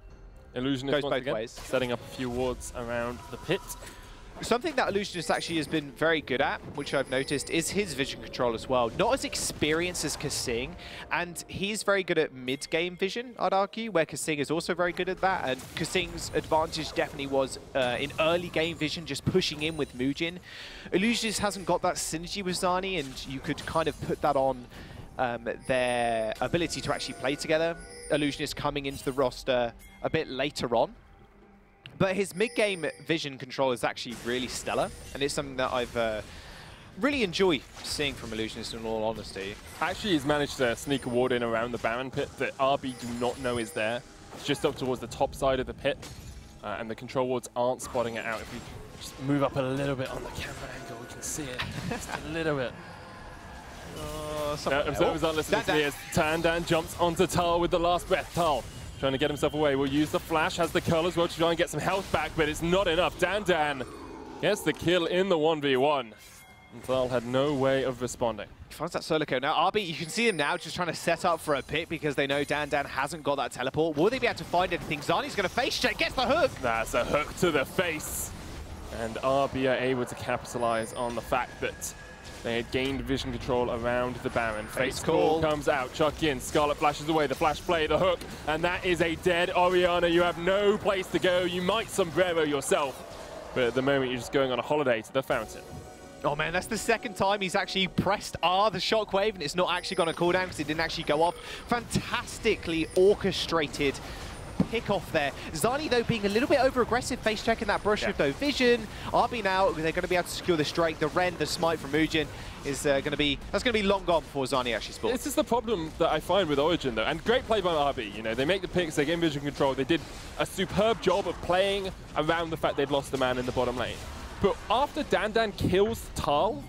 Illusionist once again, setting up a few wards around the pit. Something that Illusionist actually has been very good at, which I've noticed, is his vision control as well. Not as experienced as Kasing, and he's very good at mid-game vision, I'd argue, where Kasing is also very good at that. And Kasing's advantage definitely was in early game vision, just pushing in with Mujin. Illusionist hasn't got that synergy with Zani, and you could kind of put that on their ability to actually play together. Illusionist coming into the roster a bit later on. But his mid-game vision control is actually really stellar, and it's something that I've really enjoyed seeing from Illusionist in all honesty. Actually, he's managed to sneak a ward in around the Baron pit that RB do not know is there. It's just up towards the top side of the pit, and the control wards aren't spotting it out. If we just move up a little bit on the camera angle, we can see it just a little bit. Observers aren't listening to me as Dandan jumps onto Tal with the last breath. Tal trying to get himself away. We'll use the flash, has the curl as well to try and get some health back, but it's not enough. Dandan gets the kill in the 1v1. And Tal had no way of responding. He finds that solo kill. Now, RB, you can see him now just trying to set up for a pick because they know Dandan hasn't got that teleport. Will they be able to find anything? Zani's going to face check, gets the hook. That's a hook to the face. And RB are able to capitalize on the fact that they had gained vision control around the Baron. Fate's Call comes out, chuck in, Scarlet flashes away, the flash play, the hook, and that is a dead Orianna. You have no place to go. You might sombrero yourself, but at the moment you're just going on a holiday to the fountain. Oh man, that's the second time he's actually pressed R, the shockwave, and it's not actually going to cool down because it didn't actually go off. Fantastically orchestrated pick off there. Zani, though, being a little bit over-aggressive, face checking that brush with no vision. RB now, they're going to be able to secure the strike. The Ren, the smite from Mujin is going to be long gone before Zani actually spawns. This is the problem that I find with Origen, though, and great play by RB. You know, they make the picks, they gain vision control. They did a superb job of playing around the fact they'd lost the man in the bottom lane. But after Dandan kills Tal,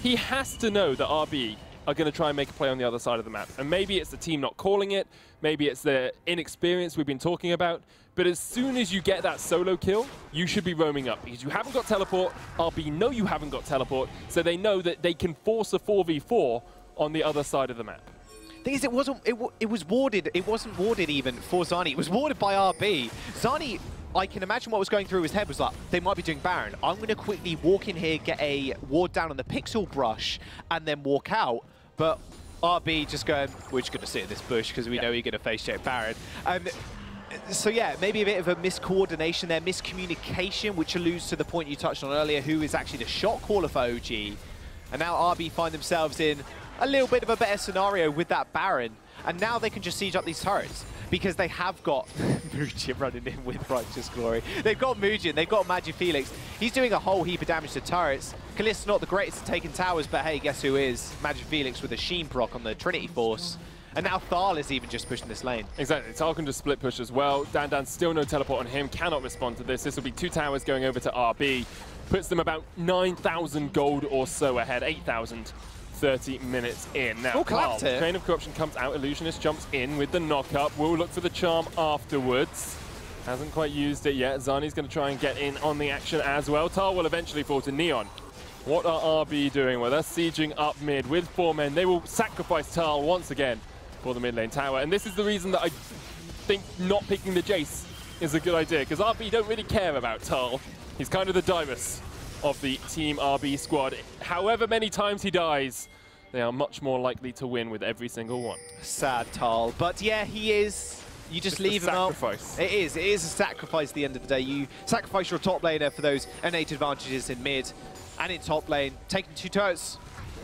he has to know that RB are going to try and make a play on the other side of the map. And maybe it's the team not calling it, maybe it's the inexperience we've been talking about, but as soon as you get that solo kill, you should be roaming up because you haven't got teleport, RB know you haven't got teleport, so they know that they can force a 4v4 on the other side of the map. Thing is, it was warded, it wasn't warded even for Zani, it was warded by RB. Zani, I can imagine what was going through his head was like, they might be doing Baron. I'm going to quickly walk in here, get a ward down on the pixel brush, and then walk out. But RB just going, we're just going to sit in this bush because we know you're going to face check Baron. So yeah, maybe a bit of a miscoordination there, miscommunication, which alludes to the point you touched on earlier, who is actually the shot caller for OG. And now RB find themselves in a little bit of a better scenario with that Baron. And now they can just siege up these turrets because they have got Mujin running in with Righteous Glory. They've got Mujin, they've got Magifelix. He's doing a whole heap of damage to turrets. Kalist's not the greatest at taking towers, but hey, guess who is? Magifelix with a Sheen proc on the Trinity Force. And now Thal is even just pushing this lane. Exactly, Thal can just split push as well. Dandan still no teleport on him, cannot respond to this. This will be 2 towers going over to RB. Puts them about 9,000 gold or so ahead, 8,000. 30 minutes in. Now, Chain of Corruption comes out, Illusionist jumps in with the knock-up. We'll look for the charm afterwards. Hasn't quite used it yet. Zani's going to try and get in on the action as well. Tal will eventually fall to Neon. What are RB doing? Well, they're sieging up mid with 4 men. They will sacrifice Tal once again for the mid lane tower. And this is the reason that I think not picking the Jace is a good idea, because RB don't really care about Tal. He's kind of the Dyrus of the Team RB squad. However many times he dies, they are much more likely to win with every single one. Sad Tal, but yeah, he is. You just leave him out. It is a sacrifice at the end of the day. You sacrifice your top laner for those innate advantages in mid and in top lane, taking 2 turrets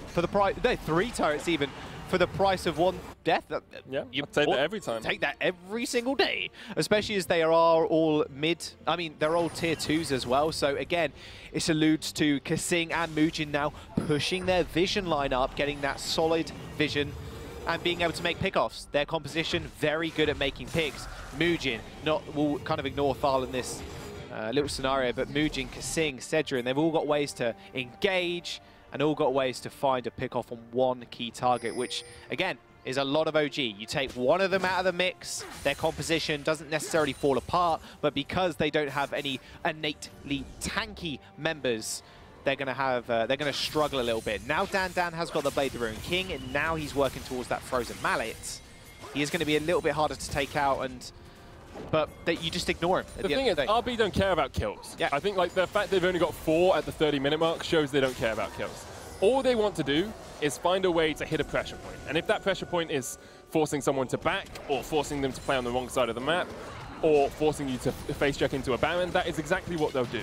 for the price, no, 3 turrets even, for the price of 1 death. Yeah, you take that every time. Take that every single day, especially as they are all mid. I mean, they're all tier 2s as well. So again, it alludes to Kasing and Mujin now pushing their vision line up, getting that solid vision and being able to make pickoffs. Their composition, very good at making picks. Mujin, we'll kind of ignore Thal in this little scenario, but Mujin, Kasing, Cedric, they've all got ways to engage and all got ways to find a pick-off on 1 key target, which, again, is a lot of OG. You take one of them out of the mix, their composition doesn't necessarily fall apart, but because they don't have any innately tanky members, they're going to struggle a little bit. Now Dandan has got the Blade of the Ruined King, and now he's working towards that Frozen Mallet. He is going to be a little bit harder to take out, and but you just ignore him. The thing is, RB don't care about kills. Yeah. I think like the fact they've only got 4 at the 30-minute mark shows they don't care about kills. All they want to do is find a way to hit a pressure point. And if that pressure point is forcing someone to back, or forcing them to play on the wrong side of the map, or forcing you to face check into a Baron, that is exactly what they'll do.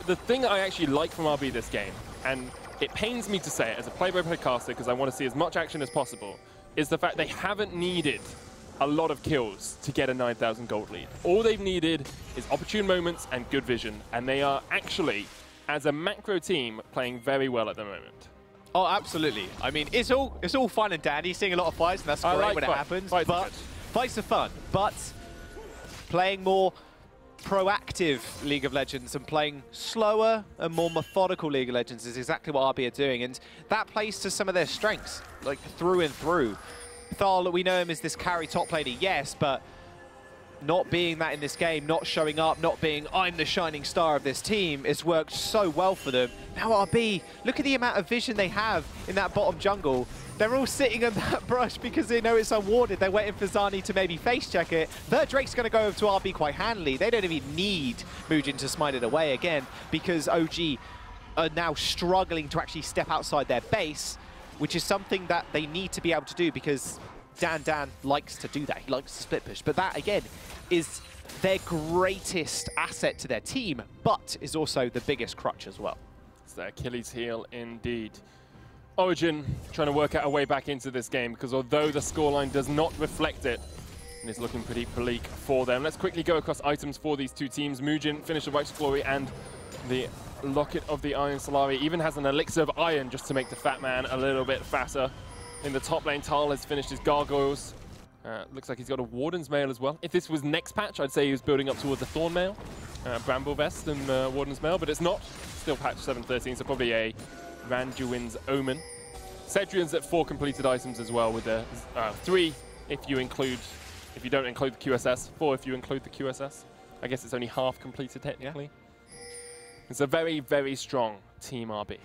The thing I actually like from RB this game, and it pains me to say it as a play-by-play caster because I want to see as much action as possible, is the fact they haven't needed a lot of kills to get a 9,000 gold lead. All they've needed is opportune moments and good vision, and they are actually, as a macro team, playing very well at the moment. Oh, absolutely. I mean, it's all fun and dandy, seeing a lot of fights, and that's great when it happens. But fights are fun. But playing more proactive League of Legends and playing slower and more methodical League of Legends is exactly what RB are doing, and that plays to some of their strengths, like through and through. Thal, we know him as this carry top laner, yes, but not being that in this game, not showing up, not being, I'm the shining star of this team, it's worked so well for them. Now RB, look at the amount of vision they have in that bottom jungle. They're all sitting on that brush because they know it's unwarded. They're waiting for Zani to maybe face check it. Third Drake's going to go over to RB quite handily. They don't even need Mugen to smite it away again because OG are now struggling to actually step outside their base, which is something that they need to be able to do because Dan likes to do that. He likes to split push. But that, again, is their greatest asset to their team, but is also the biggest crutch as well. It's their Achilles heel indeed. Origen trying to work out a way back into this game because although the scoreline does not reflect it, and it's looking pretty bleak for them. Let's quickly go across items for these two teams. Mugen finished the Righteous Glory and the Locket of the Iron Solari. Even has an Elixir of Iron just to make the Fat Man a little bit fatter. In the top lane, Tal has finished his Gargoyles. Looks like he's got a Warden's Mail as well. If this was next patch, I'd say he was building up towards a Thorn Mail, Bramble Vest and Warden's Mail, but it's not. Still patch 7.13, so probably a Randuin's Omen. Cedrion's at 4 completed items as well, with the 3 if you don't include the QSS, 4 if you include the QSS. I guess it's only half completed technically. Yeah. It's a very, very strong Team RB.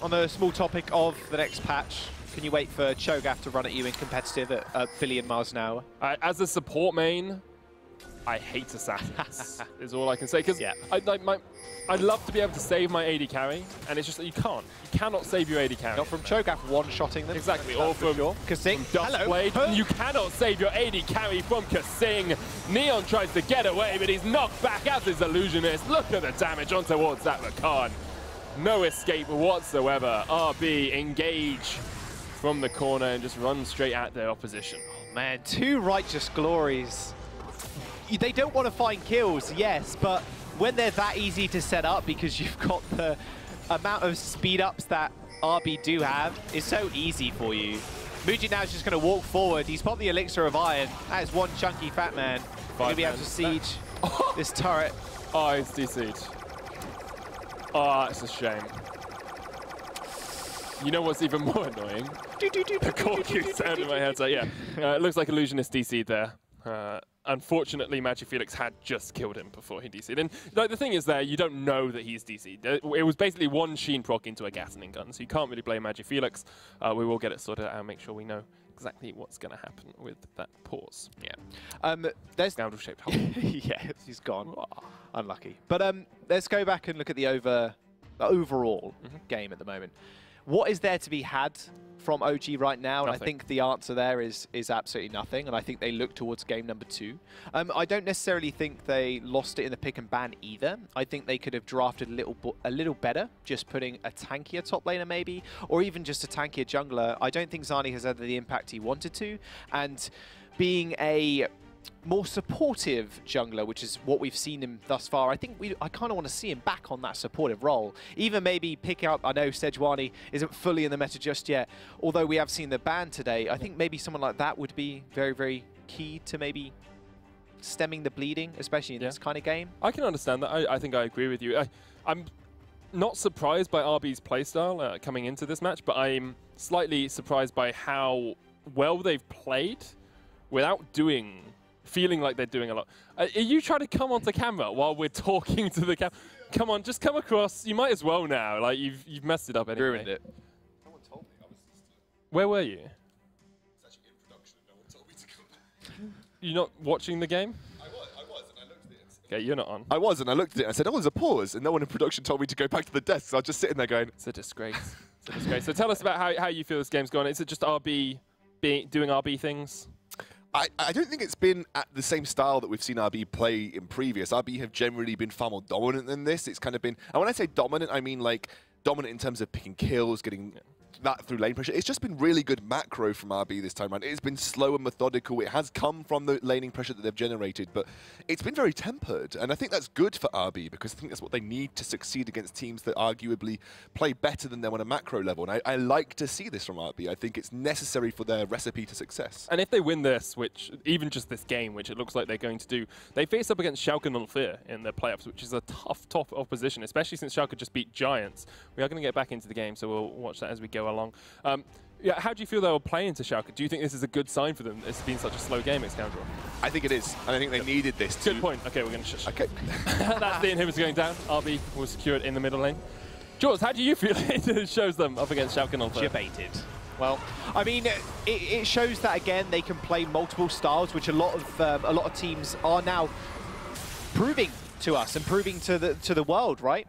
On the small topic of the next patch, can you wait for Cho'Gath to run at you in competitive at 1 billion miles an hour? As a support main, I hate assassins, is all I can say. Because yeah. I'd love to be able to save my AD carry, and it's just that you can't. You cannot save your AD carry. Not from Cho'Gath one-shotting them. Exactly, or from Kasing. Dustblade. You cannot save your AD carry from Kasing. Neon tries to get away, but he's knocked back as his Illusionist. Look at the damage on towards that Rakan. No escape whatsoever. RB engage from the corner and just run straight at their opposition. Oh man, 2 Righteous Glories. They don't want to find kills, yes, but when they're that easy to set up because you've got the amount of speed ups that RB do have, it's so easy for you. Mugen now is just going to walk forward. He's popped the Elixir of Iron. That is one chunky Fat Man. Going to be able to siege this turret. Oh, it's DC'd. Oh, it's a shame. You know what's even more annoying? The call keeps sounding in my head. So yeah, it looks like Illusionist DC'd there. Unfortunately, Magifelix had just killed him before he DC'd. And like, the thing is there, you don't know that he's DC'd. It was basically one Sheen proc into a Gatling gun, so you can't really blame Magifelix. We will get it sorted out and make sure we know exactly what's going to happen with that pause. Yeah. There's Scoundrel-shaped hole. Yeah, he's gone. Unlucky. But let's go back and look at the overall game at the moment. What is there to be had from OG right now? And I think the answer there is absolutely nothing. And I think they look towards game number 2. I don't necessarily think they lost it in the pick and ban either. I think they could have drafted a little better, just putting a tankier top laner maybe, or even just a tankier jungler. I don't think Zani has had the impact he wanted to. And being a more supportive jungler, which is what we've seen him thus far, I kind of want to see him back on that supportive role. Even maybe pick up, I know Sejuani isn't fully in the meta just yet, although we have seen the ban today. I think maybe someone like that would be very, very key to maybe stemming the bleeding, especially in this kind of game. I can understand that. I think I agree with you. I'm not surprised by RB's playstyle coming into this match, but I'm slightly surprised by how well they've played without feeling like they're doing a lot. Are you trying to come onto camera while we're talking to the camera? Come on, just come across. You might as well now. Like, you've messed it up anyway. Ruined it. No one told me. I was just... Where were you? It's actually in production and no one told me to come back. you not watching the game? I was, and I looked at it. Okay, you're not on. I was, and I looked at it and I said, oh, there's a pause. And no one in production told me to go back to the desk. So I was just sitting there going, it's a disgrace. It's a disgrace. So tell us about how you feel this game's gone. Is it just RB doing RB things? I don't think it's been at the same style that we've seen RB play in previous. RB have generally been far more dominant than this. It's kind of been, and when I say dominant, I mean like dominant in terms of picking kills, getting that through lane pressure. It's just been really good macro from RB this time around. It's been slow and methodical. It has come from the laning pressure that they've generated, but it's been very tempered. And I think that's good for RB because I think that's what they need to succeed against teams that arguably play better than them on a macro level. And I like to see this from RB. I think it's necessary for their recipe to success. And if they win this, which even just this game, which it looks like they're going to do, they face up against Schalke 04 in the playoffs, which is a tough opposition, especially since Schalke just beat Giants. We are going to get back into the game, so we'll watch that as we go along. Yeah, how do you feel they'll play into Schalke? Do you think this is a good sign for them? It's been such a slow game at Scoundrel. I think it is, and I think they needed this too. Good point. Okay, we're going to shush. Okay. That's the inhibitor going down. RB will secure it in the middle lane. Jaws, how do you feel it shows them up against Schalke 04? Debated. Well, I mean, it shows that again they can play multiple styles, which a lot of teams are now proving to us and proving to the world, right?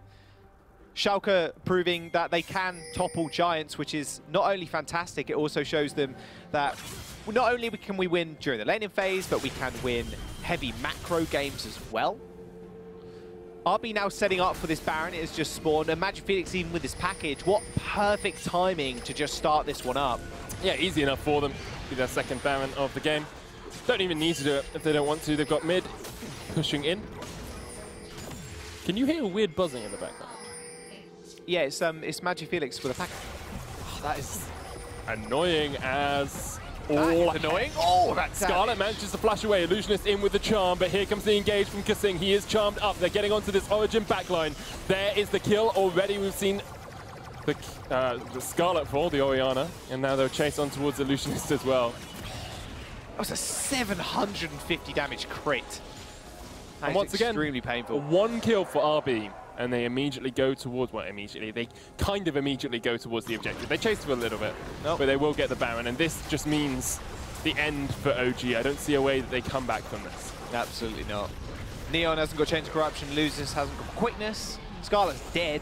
Schalke proving that they can topple Giants, which is not only fantastic, it also shows them that not only can we win during the laning phase, but we can win heavy macro games as well. RB now setting up for this Baron. It has just spawned, and Magic Felix even with this package. What perfect timing to just start this one up. Yeah, easy enough for them. Be their second Baron of the game. Don't even need to do it if they don't want to. They've got mid pushing in. Can you hear a weird buzzing in the background? Yeah, it's Magic Felix with a package. Oh, that is annoying as all. Annoying. Oh, that's Skarlet manages to flash away. Illusionist in with the charm, but here comes the engage from Kasing. He is charmed up. They're getting onto this Origin backline. There is the kill already. We've seen the Skarlet fall, the Orianna, and now they'll chase on towards Illusionist as well. That was a 750 damage crit. And once again, extremely painful. One kill for RB. And they immediately go towards, well, immediately, they kind of immediately go towards the objective. They chase for a little bit, but they will get the Baron, and this just means the end for OG. I don't see a way that they come back from this. Absolutely not. Neon hasn't got Chains of Corruption, Lucius hasn't got Quickness, Skarlet's dead,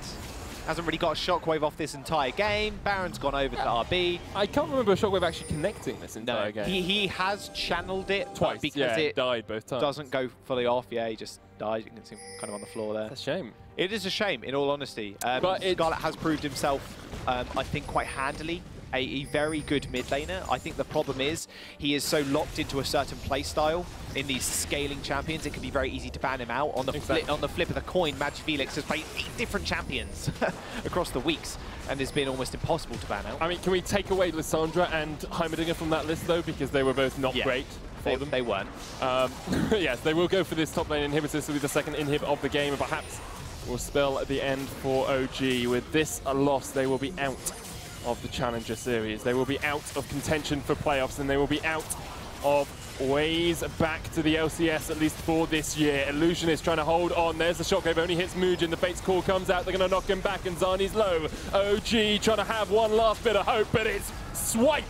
hasn't really got a Shockwave off this entire game, Baron's gone over to RB. I can't remember a Shockwave actually connecting this entire game. He has channeled it twice, because it died both times. Doesn't go fully off, he just died. You can see him kind of on the floor there. That's a shame. It is a shame, in all honesty. But Skarlet has proved himself, I think, quite handily. A very good mid laner. I think the problem is he is so locked into a certain play style in these scaling champions. It can be very easy to ban him out. On the flip of the coin, Magic Felix has played 8 different champions across the weeks, and it's been almost impossible to ban out. I mean, can we take away Lissandra and Heimerdinger from that list though, because they were both not great for them? They weren't. Yes, they will go for this top lane inhibitor. This will be the second inhib of the game, and perhaps will spell the end for OG. With this a loss, they will be out of the Challenger Series. They will be out of contention for playoffs, and they will be out of ways back to the LCS, at least for this year. Illusionist trying to hold on. There's the Shockwave, only hits Mugen. The Fate's Call comes out. They're going to knock him back, and Zani's low. OG trying to have one last bit of hope, but it's swiped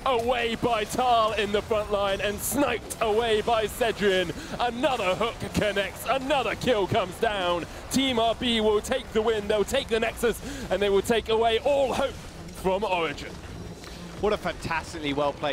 away by Tal in the front line and sniped away by Cedrian. Another hook connects, another kill comes down. Team RB will take the win, they'll take the Nexus, and they will take away all hope from Origin. What a fantastically well played